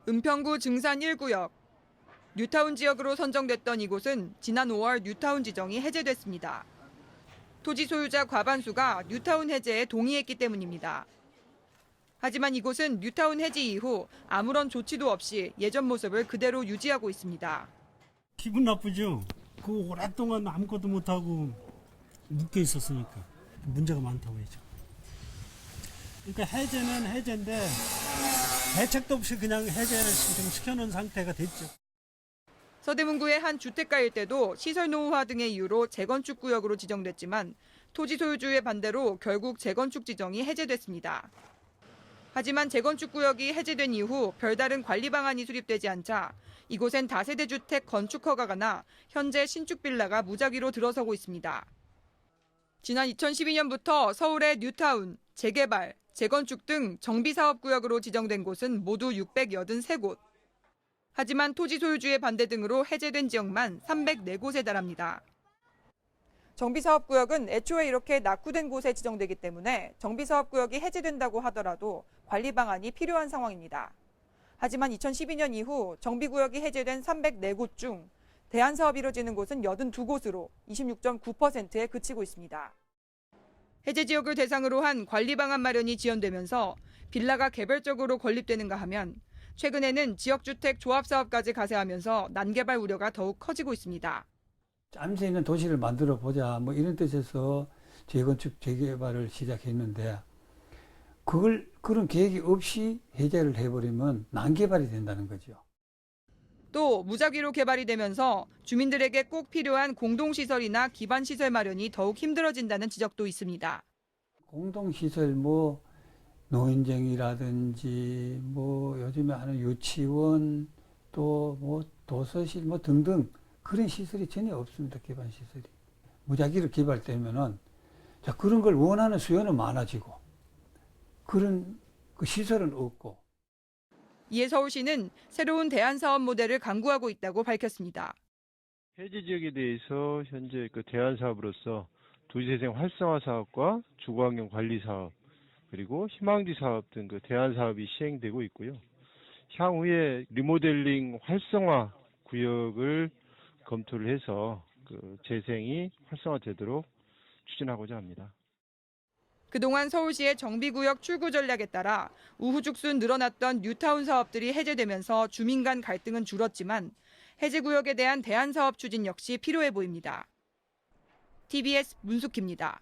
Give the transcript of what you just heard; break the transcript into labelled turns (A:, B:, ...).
A: 은평구 증산 1구역. 뉴타운 지역으로 선정됐던 이곳은 지난 5월 뉴타운 지정이 해제됐습니다. 토지 소유자 과반수가 뉴타운 해제에 동의했기 때문입니다. 하지만 이곳은 뉴타운 해지 이후 아무런 조치도 없이 예전 모습을 그대로 유지하고 있습니다.
B: 기분 나쁘죠? 그 오랫동안 아무것도 못하고 묶여 있었으니까 문제가 많다고 했죠. 그러니까 해제는 해제인데 대책도 없이 그냥 해제를 지금 시켜놓은 상태가 됐죠.
A: 서대문구의 한 주택가 일대도 시설 노후화 등의 이유로 재건축 구역으로 지정됐지만 토지 소유주의 반대로 결국 재건축 지정이 해제됐습니다. 하지만 재건축 구역이 해제된 이후 별다른 관리 방안이 수립되지 않자 이곳엔 다세대 주택 건축 허가가 나 현재 신축 빌라가 무작위로 들어서고 있습니다. 지난 2012년부터 서울의 뉴타운, 재개발, 재건축 등 정비사업구역으로 지정된 곳은 모두 683곳. 하지만 토지 소유주의 반대 등으로 해제된 지역만 304곳에 달합니다. 정비사업구역은 애초에 이렇게 낙후된 곳에 지정되기 때문에 정비사업구역이 해제된다고 하더라도 관리 방안이 필요한 상황입니다. 하지만 2012년 이후 정비구역이 해제된 304곳 중 대안사업이 이뤄지는 곳은 82곳으로 26.9%에 그치고 있습니다. 해제 지역을 대상으로 한 관리 방안 마련이 지연되면서 빌라가 개별적으로 건립되는가 하면 최근에는 지역주택 조합사업까지 가세하면서 난개발 우려가 더욱 커지고 있습니다.
C: 짬새 있는 도시를 만들어 보자 뭐 이런 뜻에서 재건축 재개발을 시작했는데 그런 계획이 없이 해제를 해버리면 난개발이 된다는 거죠.
A: 또 무작위로 개발이 되면서 주민들에게 꼭 필요한 공동시설이나 기반시설 마련이 더욱 힘들어진다는 지적도 있습니다.
C: 공동시설 뭐 노인정이라든지 뭐 요즘에 하는 유치원 또 뭐 도서실 뭐 등등 그런 시설이 전혀 없습니다. 기반 시설이. 무작위로 개발되면은 그런 걸 원하는 수요는 많아지고 그런 그 시설은 없고.
A: 이에 서울시는 새로운 대안사업 모델을 강구하고 있다고 밝혔습니다.
D: 해제 지역에 대해서 현재 그 대안사업으로서 도시재생 활성화 사업과 주거환경 관리 사업 그리고 희망지 사업 등 그 대안사업이 시행되고 있고요. 향후에 리모델링 활성화 구역을 검토를 해서 그 재생이 활성화되도록 추진하고자 합니다.
A: 그동안 서울시의 정비구역 출구 전략에 따라 우후죽순 늘어났던 뉴타운 사업들이 해제되면서 주민 간 갈등은 줄었지만 해제구역에 대한 대안사업 추진 역시 필요해 보입니다. TBS 문숙희입니다.